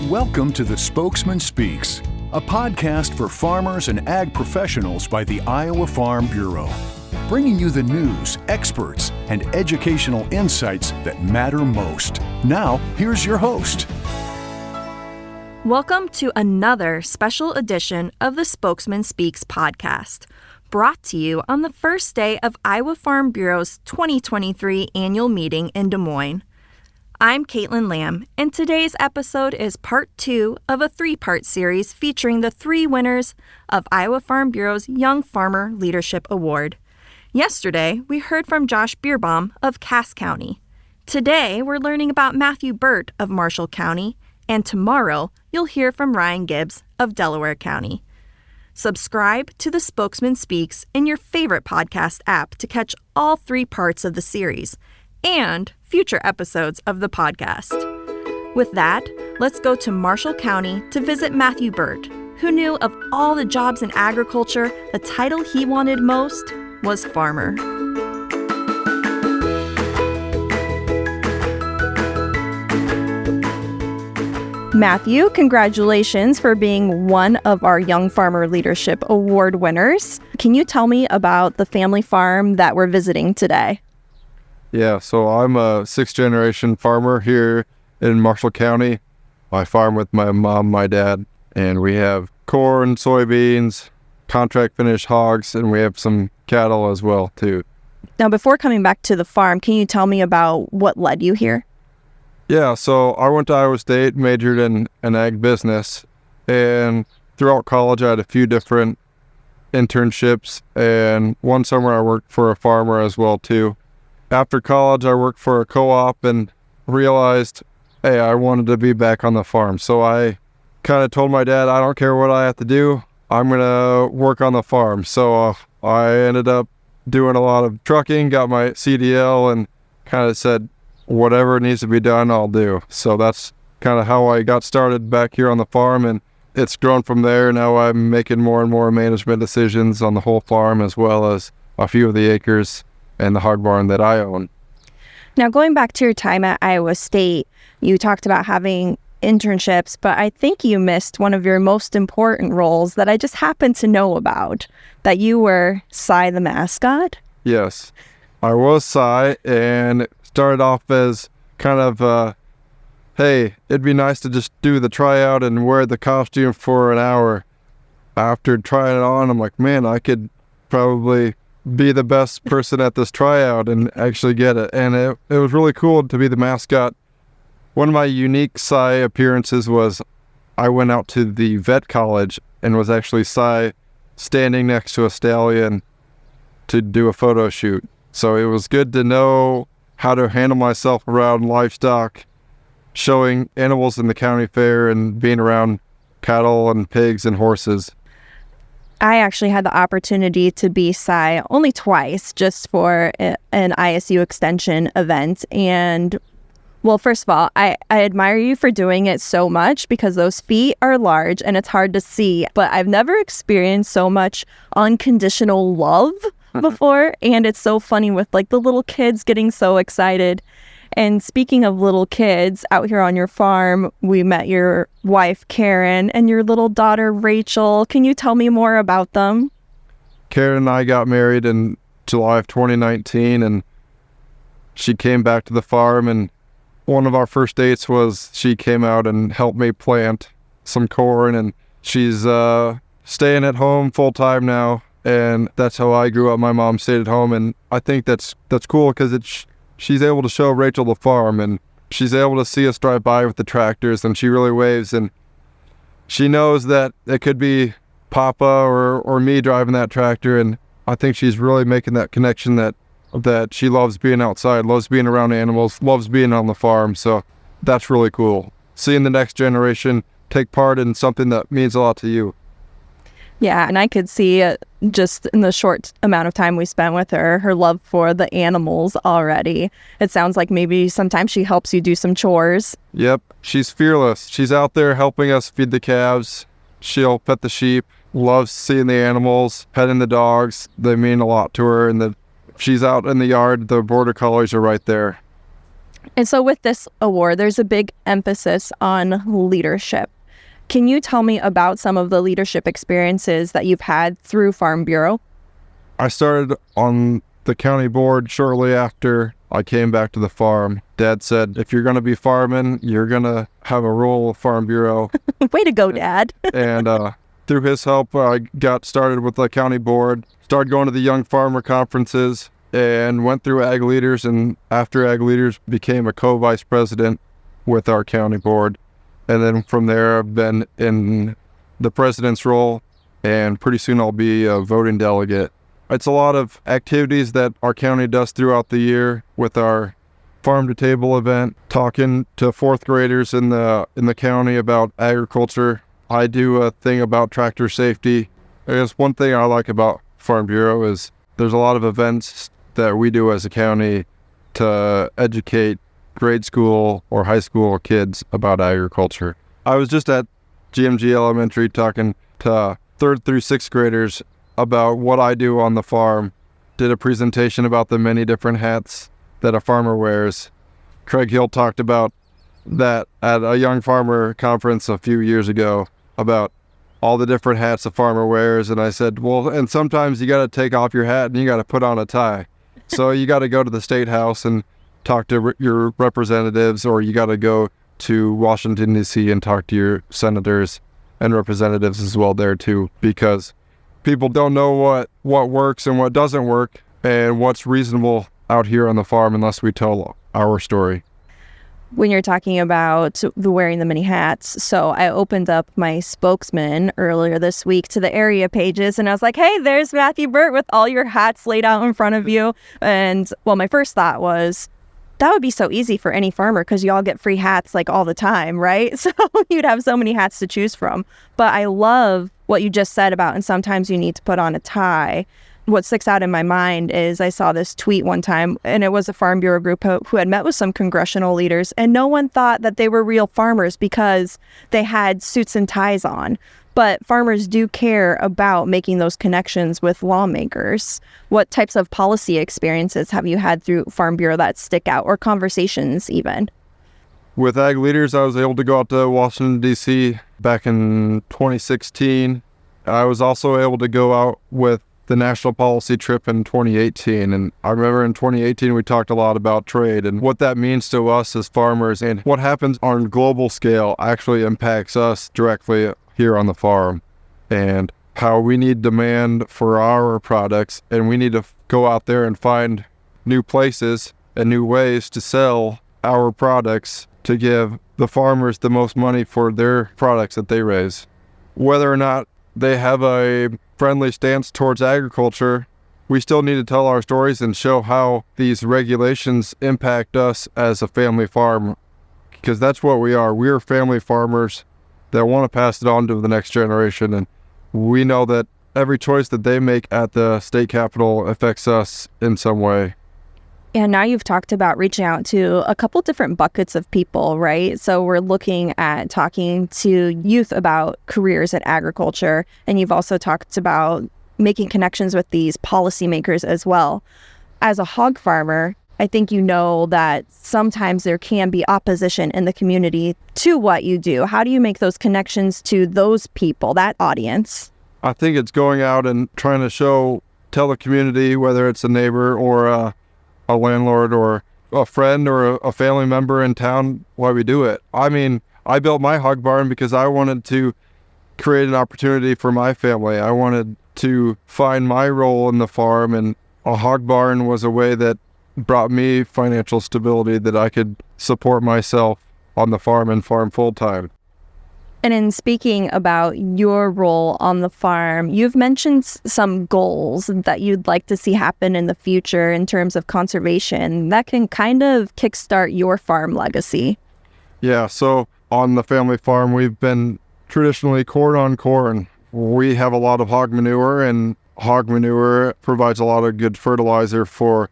Welcome to the Spokesman Speaks, a podcast for farmers and ag professionals by the Iowa Farm Bureau, bringing you the news, experts, and educational insights that matter most. Now, here's your host. Welcome to another special edition of the Spokesman Speaks podcast, brought to you on the first day of Iowa Farm Bureau's 2023 annual meeting in Des Moines. I'm Caitlin Lamb, and today's episode is part 2 of a 3-part series featuring the 3 winners of Iowa Farm Bureau's Young Farmer Leadership Award. Yesterday, we heard from Josh Bierbaum of Cass County. Today, we're learning about Matthew Burt of Marshall County, and tomorrow, you'll hear from Ryan Gibbs of Delaware County. Subscribe to the Spokesman Speaks in your favorite podcast app to catch all 3 parts of the series and future episodes of the podcast. With that, let's go to Marshall County to visit Matthew Burt, who knew of all the jobs in agriculture, the title he wanted most was farmer. Matthew, congratulations for being one of our Young Farmer Leadership Award winners. Can you tell me about the family farm that we're visiting today? Yeah, so I'm a 6th-generation farmer here in Marshall County. I farm with my mom, my dad, and we have corn, soybeans, contract finished hogs, and we have some cattle as well, too. Now, before coming back to the farm, can you tell me about what led you here? Yeah, so I went to Iowa State, majored in ag business, and throughout college I had a few different internships, and one summer I worked for a farmer as well, too. After college, I worked for a co-op and realized, hey, I wanted to be back on the farm. So I kind of told my dad, I don't care what I have to do, I'm going to work on the farm. So I ended up doing a lot of trucking, got my CDL, and kind of said, whatever needs to be done, I'll do. So that's kind of how I got started back here on the farm, and it's grown from there. Now I'm making more and more management decisions on the whole farm, as well as a few of the acres and the hog barn that I own. Now, going back to your time at Iowa State, you talked about having internships, but I think you missed one of your most important roles that I just happened to know about, that you were Cy the mascot? Yes, I was Cy, and it started off as kind of, hey, it'd be nice to just do the tryout and wear the costume for an hour. After trying it on, I'm like, man, I could probably be the best person at this tryout and actually get it. And it was really cool to be the mascot. One of my unique Cy appearances was I went out to the vet college and was actually Cy standing next to a stallion to do a photo shoot. So it was good to know how to handle myself around livestock, showing animals in the county fair and being around cattle and pigs and horses. I actually had the opportunity to be Cy only twice, just for an ISU extension event. And, well, first of all, I admire you for doing it so much, because those feet are large and it's hard to see. But I've never experienced so much unconditional love before. And it's so funny with like the little kids getting so excited. And speaking of little kids, out here on your farm, we met your wife, Karen, and your little daughter, Rachel. Can you tell me more about them? Karen and I got married in July of 2019, and she came back to the farm, and one of our first dates was she came out and helped me plant some corn, and she's staying at home full-time now, and that's how I grew up. My mom stayed at home, and I think that's cool, because she's able to show Rachel the farm, and she's able to see us drive by with the tractors, and she really waves, and she knows that it could be Papa or me driving that tractor, and I think she's really making that connection that she loves being outside, loves being around animals, loves being on the farm. So that's really cool. Seeing the next generation take part in something that means a lot to you. Yeah, and I could see just in the short amount of time we spent with her love for the animals already. It sounds like maybe sometimes she helps you do some chores. Yep, she's fearless. She's out there helping us feed the calves. She'll pet the sheep, loves seeing the animals, petting the dogs. They mean a lot to her, and she's out in the yard. The border collies are right there. And so with this award, there's a big emphasis on leadership. Can you tell me about some of the leadership experiences that you've had through Farm Bureau? I started on the county board shortly after I came back to the farm. Dad said, if you're going to be farming, you're going to have a role with Farm Bureau. Way to go, Dad. And through his help, I got started with the county board, started going to the young farmer conferences, and went through Ag Leaders. And after Ag Leaders, became a co-vice president with our county board. And then from there, I've been in the president's role, and pretty soon I'll be a voting delegate. It's a lot of activities that our county does throughout the year with our farm to table event, talking to fourth graders in the county about agriculture. I do a thing about tractor safety. I guess one thing I like about Farm Bureau is there's a lot of events that we do as a county to educate grade school or high school kids about agriculture. I was just at GMG Elementary talking to 3rd through 6th graders about what I do on the farm. Did a presentation about the many different hats that a farmer wears. Craig Hill talked about that at a young farmer conference a few years ago about all the different hats a farmer wears. And I said, well, and sometimes you got to take off your hat and you got to put on a tie. So you got to go to the state house and talk to your representatives, or you got to go to Washington, D.C. and talk to your senators and representatives as well there too, because people don't know what works and what doesn't work and what's reasonable out here on the farm unless we tell our story. When you're talking about the wearing the many hats, so I opened up my Spokesman earlier this week to the area pages, and I was like, hey, there's Matthew Burt with all your hats laid out in front of you. And well, my first thought was, that would be so easy for any farmer because you all get free hats like all the time, right? So you'd have so many hats to choose from. But I love what you just said about, and sometimes you need to put on a tie. What sticks out in my mind is I saw this tweet one time, and it was a Farm Bureau group who had met with some congressional leaders, and no one thought that they were real farmers because they had suits and ties on. But farmers do care about making those connections with lawmakers. What types of policy experiences have you had through Farm Bureau that stick out, or conversations even? With Ag Leaders, I was able to go out to Washington, D.C. back in 2016. I was also able to go out with the national policy trip in 2018. And I remember in 2018, we talked a lot about trade and what that means to us as farmers, and what happens on a global scale actually impacts us directly here on the farm, and how we need demand for our products, and we need to go out there and find new places and new ways to sell our products to give the farmers the most money for their products that they raise. Whether or not they have a friendly stance towards agriculture, we still need to tell our stories and show how these regulations impact us as a family farm, because that's what we are. We're family farmers that want to pass it on to the next generation, and we know that every choice that they make at the state capitol affects us in some way. And now you've talked about reaching out to a couple different buckets of people, right? So we're looking at talking to youth about careers in agriculture, and you've also talked about making connections with these policymakers as well. As a hog farmer, I think you know that sometimes there can be opposition in the community to what you do. How do you make those connections to those people, that audience? I think it's going out and trying to tell the community, whether it's a neighbor or a landlord or a friend or a family member in town, why we do it. I mean, I built my hog barn because I wanted to create an opportunity for my family. I wanted to find my role in the farm, and a hog barn was a way that brought me financial stability that I could support myself on the farm and farm full time. And in speaking about your role on the farm, you've mentioned some goals that you'd like to see happen in the future in terms of conservation that can kind of kickstart your farm legacy. Yeah, so on the family farm, we've been traditionally corn on corn. We have a lot of hog manure, and hog manure provides a lot of good fertilizer for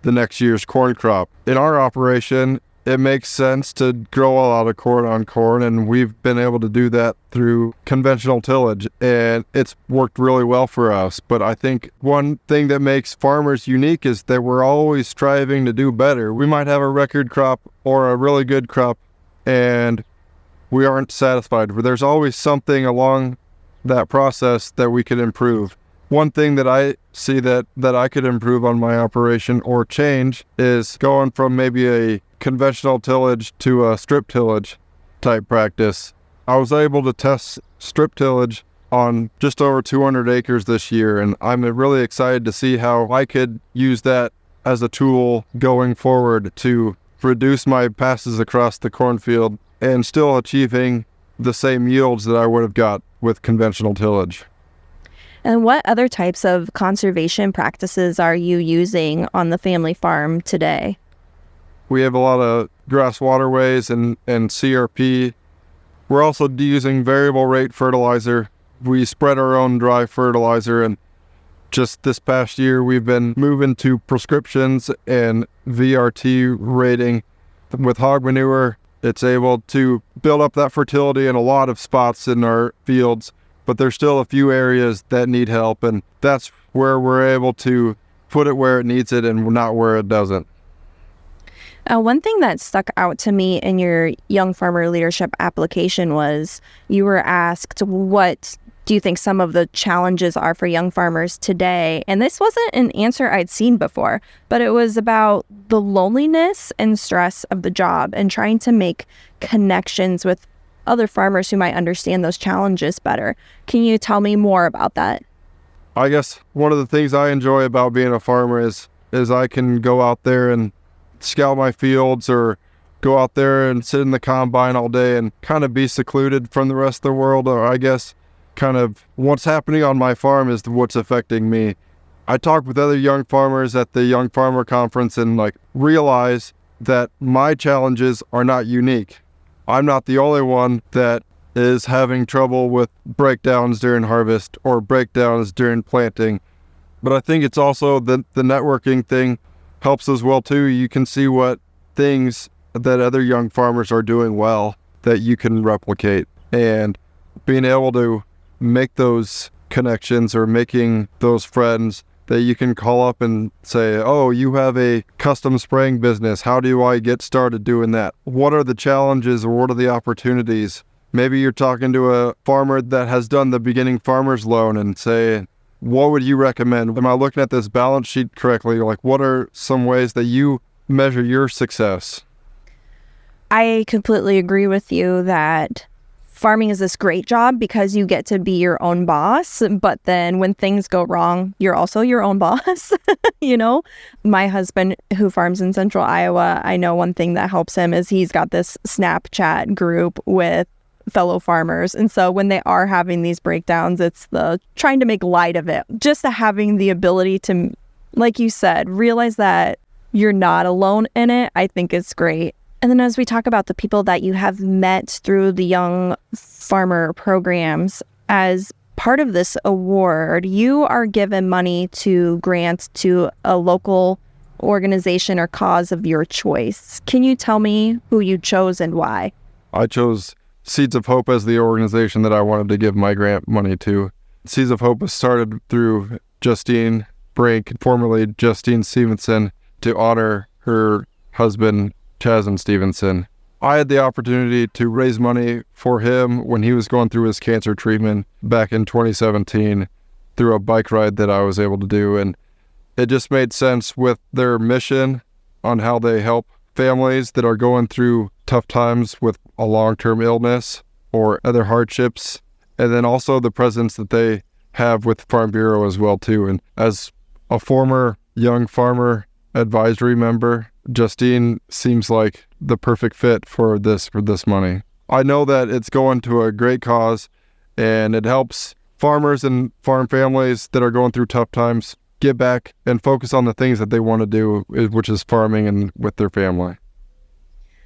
the next year's corn crop. In our operation, it makes sense to grow a lot of corn on corn, and we've been able to do that through conventional tillage, and it's worked really well for us. But I think one thing that makes farmers unique is that we're always striving to do better. We might have a record crop or a really good crop, and we aren't satisfied. There's always something along that process that we could improve. One thing that I see that I could improve on my operation or change is going from maybe a conventional tillage to a strip tillage type practice. I was able to test strip tillage on just over 200 acres this year, and I'm really excited to see how I could use that as a tool going forward to reduce my passes across the cornfield and still achieving the same yields that I would have got with conventional tillage. And what other types of conservation practices are you using on the family farm today? We have a lot of grass waterways and CRP. We're also using variable rate fertilizer. We spread our own dry fertilizer, and just this past year we've been moving to prescriptions and VRT rating. With hog manure, it's able to build up that fertility in a lot of spots in our fields, but there's still a few areas that need help, and that's where we're able to put it where it needs it and not where it doesn't. One thing that stuck out to me in your Young Farmer Leadership application was you were asked, what do you think some of the challenges are for young farmers today? And this wasn't an answer I'd seen before, but it was about the loneliness and stress of the job and trying to make connections with other farmers who might understand those challenges better. Can you tell me more about that? I guess one of the things I enjoy about being a farmer is I can go out there and scout my fields, or go out there and sit in the combine all day and kind of be secluded from the rest of the world. Or I guess kind of what's happening on my farm is what's affecting me. I talk with other young farmers at the Young Farmer Conference and realize that my challenges are not unique. I'm not the only one that is having trouble with breakdowns during harvest or breakdowns during planting. But I think it's also the networking thing helps as well too. You can see what things that other young farmers are doing well that you can replicate, and being able to make those connections or making those friends that you can call up and say, oh, you have a custom spraying business. How do I get started doing that? What are the challenges or what are the opportunities? Maybe you're talking to a farmer that has done the beginning farmer's loan and say, what would you recommend? Am I looking at this balance sheet correctly? What are some ways that you measure your success? I completely agree with you that farming is this great job because you get to be your own boss, but then when things go wrong, you're also your own boss. My husband, who farms in central Iowa, I know one thing that helps him is he's got this Snapchat group with fellow farmers. And so when they are having these breakdowns, it's the trying to make light of it. Just having the ability to, like you said, realize that you're not alone in it, I think is great. And then as we talk about the people that you have met through the Young Farmer programs, as part of this award, you are given money to grant to a local organization or cause of your choice. Can you tell me who you chose and why? I chose Seeds of Hope as the organization that I wanted to give my grant money to. Seeds of Hope was started through Justine Brink, formerly Justine Stevenson, to honor her husband, Chasm Stevenson. I had the opportunity to raise money for him when he was going through his cancer treatment back in 2017 through a bike ride that I was able to do. And it just made sense with their mission on how they help families that are going through tough times with a long-term illness or other hardships, and then also the presence that they have with Farm Bureau as well too. And as a former Young Farmer advisory member, Justine seems like the perfect fit for this money. I know that it's going to a great cause, and it helps farmers and farm families that are going through tough times get back and focus on the things that they want to do, which is farming and with their family.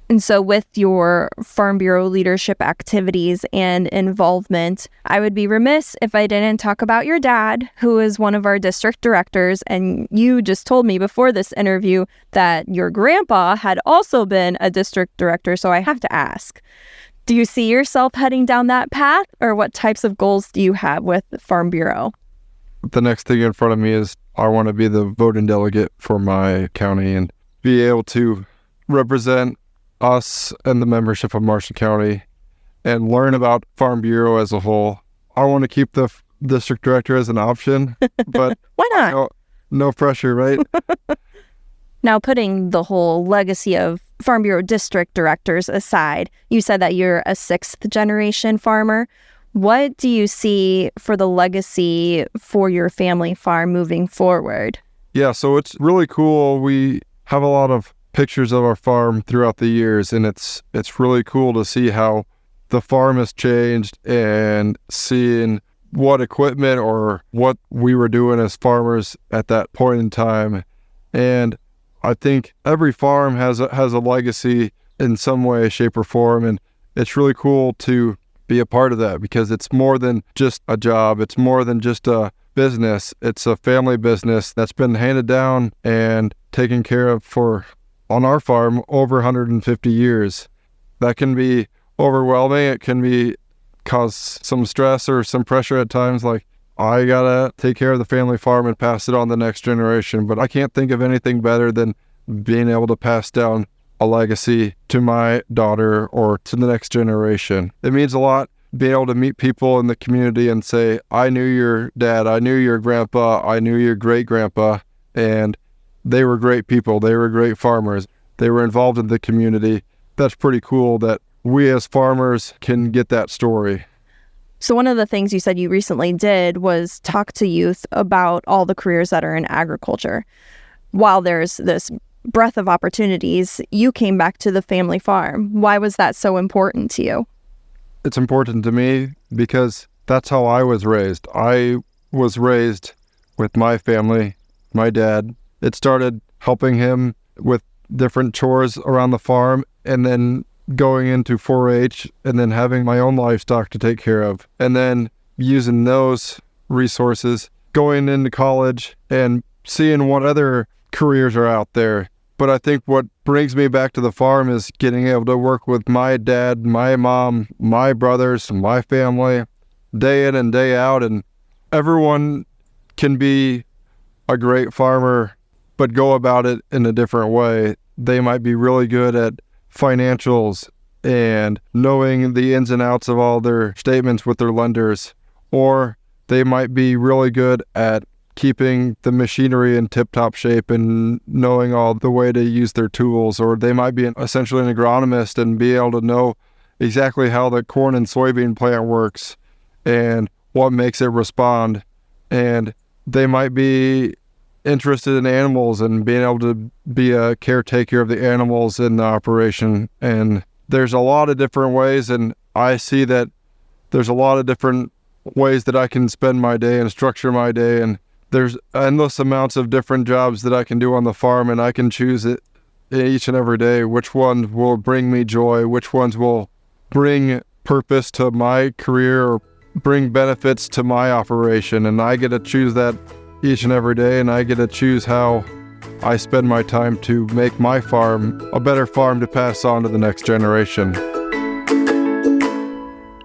And so with your Farm Bureau leadership activities and involvement, I would be remiss if I didn't talk about your dad, who is one of our district directors. And you just told me before this interview that your grandpa had also been a district director. So I have to ask, do you see yourself heading down that path, or what types of goals do you have with the Farm Bureau? The next thing in front of me is I want to be the voting delegate for my county and be able to represent us and the membership of Marshall County and learn about Farm Bureau as a whole. I want to keep the district director as an option, but why not? No pressure, right? Now, putting the whole legacy of Farm Bureau district directors aside, you said that you're a sixth generation farmer. What do you see for the legacy for your family farm moving forward? Yeah, so it's really cool. We have a lot of pictures of our farm throughout the years, and it's really cool to see how the farm has changed and seeing what equipment or what we were doing as farmers at that point in time. And I think every farm has a legacy in some way, shape, or form, and it's really cool to be a part of that because it's more than just a job. It's more than just a business. It's a family business that's been handed down and taken care of on our farm over 150 years. That can be overwhelming. It can cause some stress or some pressure at times, like I gotta take care of the family farm and pass it on to the next generation. But I can't think of anything better than being able to pass down a legacy to my daughter or to the next generation. It means a lot being able to meet people in the community and say, I knew your dad, I knew your grandpa, I knew your great grandpa, and they were great people. They were great farmers. They were involved in the community. That's pretty cool that we as farmers can get that story. So one of the things you said you recently did was talk to youth about all the careers that are in agriculture. While there's this breadth of opportunities, you came back to the family farm. Why was that so important to you? It's important to me because that's how I was raised. I was raised with my family, my dad. It started helping him with different chores around the farm and then going into 4-H and then having my own livestock to take care of. And then using those resources, going into college and seeing what other careers are out there. But I think what brings me back to the farm is getting able to work with my dad, my mom, my brothers, my family, day in and day out. And everyone can be a great farmer, but go about it in a different way. They might be really good at financials and knowing the ins and outs of all their statements with their lenders, or they might be really good at keeping the machinery in tip-top shape and knowing all the way to use their tools, or they might be essentially an agronomist and be able to know exactly how the corn and soybean plant works and what makes it respond. And they might be interested in animals and being able to be a caretaker of the animals in the operation. And there's a lot of different ways, and I see that there's a lot of different ways that I can spend my day and structure my day, and there's endless amounts of different jobs that I can do on the farm, and I can choose it each and every day, which ones will bring me joy, which ones will bring purpose to my career or bring benefits to my operation. And I get to choose that each and every day, and I get to choose how I spend my time to make my farm a better farm to pass on to the next generation.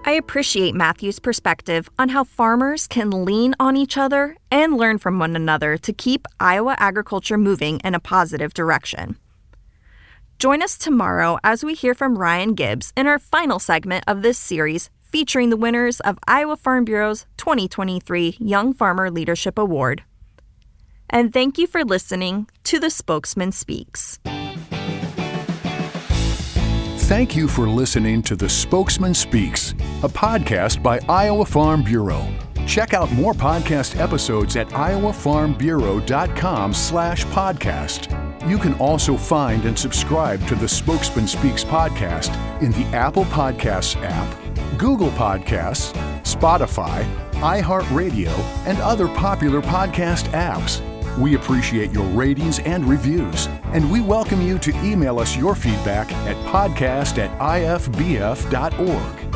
I appreciate Matthew's perspective on how farmers can lean on each other and learn from one another to keep Iowa agriculture moving in a positive direction. Join us tomorrow as we hear from Ryan Gibbs in our final segment of this series, featuring the winners of Iowa Farm Bureau's 2023 Young Farmer Leadership Award. And thank you for listening to The Spokesman Speaks. Thank you for listening to The Spokesman Speaks, a podcast by Iowa Farm Bureau. Check out more podcast episodes at iowafarmbureau.com/podcast. You can also find and subscribe to the Spokesman Speaks podcast in the Apple Podcasts app, Google Podcasts, Spotify, iHeartRadio, and other popular podcast apps. We appreciate your ratings and reviews, and we welcome you to email us your feedback at podcast@ifbf.org.